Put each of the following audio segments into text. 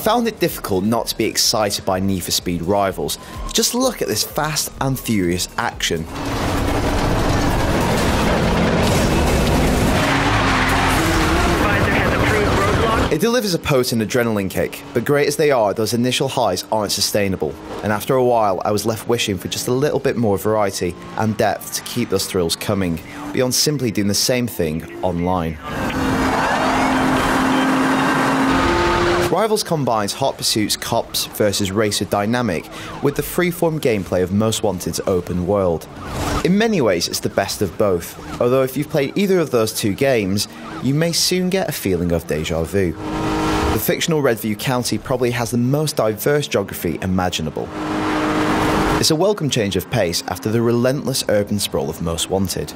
found it difficult not to be excited by Need for Speed Rivals. Just look at this fast and furious action. It delivers a potent adrenaline kick, but great as they are, those initial highs aren't sustainable, and after a while I was left wishing for just a little bit more variety and depth to keep those thrills coming, beyond simply doing the same thing online. Rivals combines Hot Pursuit's cops versus racer dynamic with the freeform gameplay of Most Wanted's open world. In many ways it's the best of both, although if you've played either of those two games, you may soon get a feeling of déjà vu. The fictional Redview County probably has the most diverse geography imaginable. It's a welcome change of pace after the relentless urban sprawl of Most Wanted,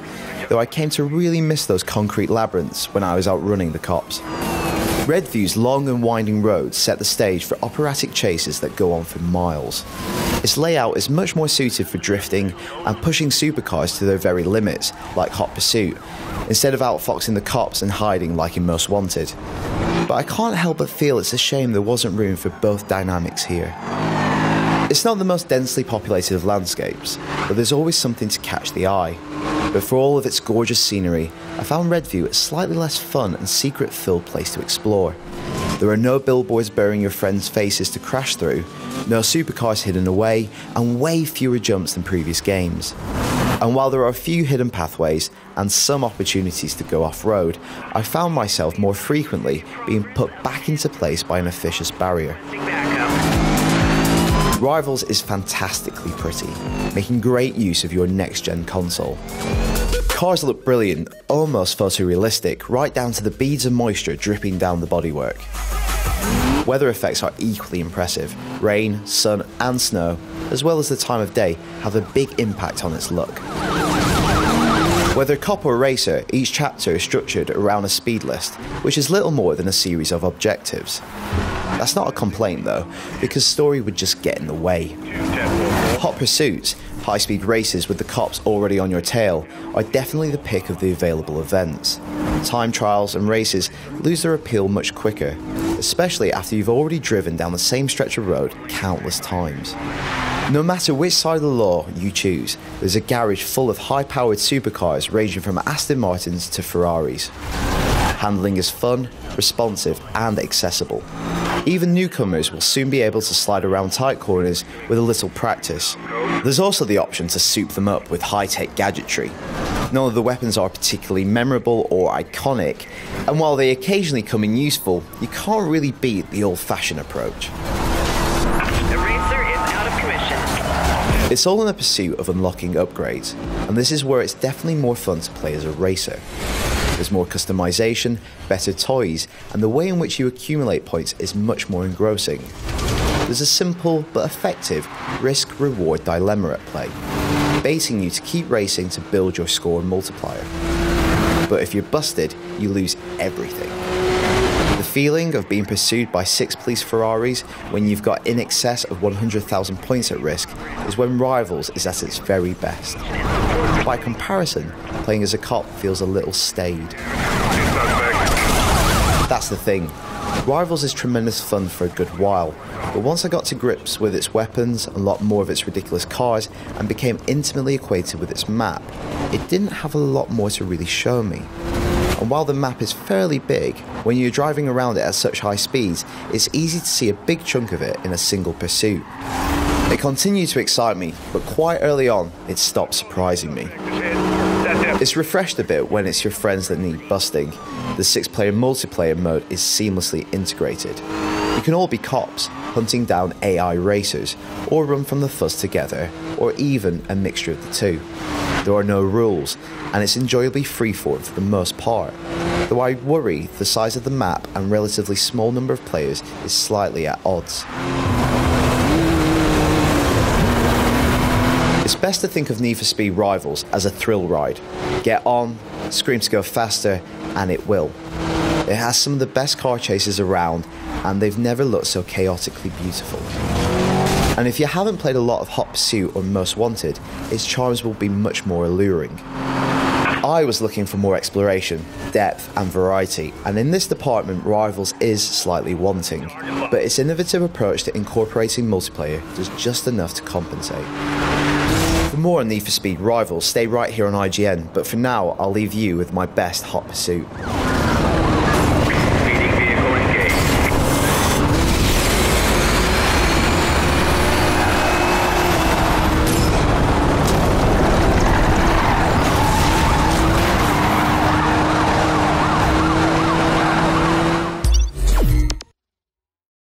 though I came to really miss those concrete labyrinths when I was outrunning the cops. Redview's long and winding roads set the stage for operatic chases that go on for miles. Its layout is much more suited for drifting and pushing supercars to their very limits, like Hot Pursuit, instead of outfoxing the cops and hiding like in Most Wanted. But I can't help but feel it's a shame there wasn't room for both dynamics here. It's not the most densely populated of landscapes, but there's always something to catch the eye. But for all of its gorgeous scenery, I found Redview a slightly less fun and secret-filled place to explore. There are no billboards burying your friends' faces to crash through, no supercars hidden away, and way fewer jumps than previous games. And while there are a few hidden pathways and some opportunities to go off-road, I found myself more frequently being put back into place by an officious barrier. Rivals is fantastically pretty, making great use of your next-gen console. Cars look brilliant, almost photorealistic, right down to the beads of moisture dripping down the bodywork. Weather effects are equally impressive. Rain, sun and snow, as well as the time of day, have a big impact on its look. Whether cop or racer, each chapter is structured around a speed list, which is little more than a series of objectives. That's not a complaint though, because story would just get in the way. Hot Pursuits, high-speed races with the cops already on your tail, are definitely the pick of the available events. Time trials and races lose their appeal much quicker, especially after you've already driven down the same stretch of road countless times. No matter which side of the law you choose, there's a garage full of high-powered supercars ranging from Aston Martins to Ferraris. Handling is fun, responsive and accessible. Even newcomers will soon be able to slide around tight corners with a little practice. There's also the option to soup them up with high-tech gadgetry. None of the weapons are particularly memorable or iconic, and while they occasionally come in useful, you can't really beat the old-fashioned approach. The racer is out of commission. It's all in the pursuit of unlocking upgrades, and this is where it's definitely more fun to play as a racer. There's more customization, better toys, and the way in which you accumulate points is much more engrossing. There's a simple but effective risk-reward dilemma at play, baiting you to keep racing to build your score and multiplier. But if you're busted, you lose everything. The feeling of being pursued by 6 police Ferraris when you've got in excess of 100,000 points at risk is when Rivals is at its very best. By comparison, playing as a cop feels a little staid. That's the thing. Rivals is tremendous fun for a good while, but once I got to grips with its weapons, unlocked more of its ridiculous cars, and became intimately acquainted with its map, it didn't have a lot more to really show me. And while the map is fairly big, when you're driving around it at such high speeds, it's easy to see a big chunk of it in a single pursuit. It continued to excite me, but quite early on, it stopped surprising me. It's refreshed a bit when it's your friends that need busting. The 6-player multiplayer mode is seamlessly integrated. You can all be cops, hunting down AI racers, or run from the fuzz together, or even a mixture of the two. There are no rules, and it's enjoyably freeform for the most part, though I worry the size of the map and relatively small number of players is slightly at odds. It's best to think of Need for Speed Rivals as a thrill ride. Get on, scream to go faster, and it will. It has some of the best car chases around, and they've never looked so chaotically beautiful. And if you haven't played a lot of Hot Pursuit or Most Wanted, its charms will be much more alluring. I was looking for more exploration, depth and variety, and in this department Rivals is slightly wanting, but its innovative approach to incorporating multiplayer does just enough to compensate. For more on Need for Speed Rivals, stay right here on IGN, but for now I'll leave you with my best Hot Pursuit.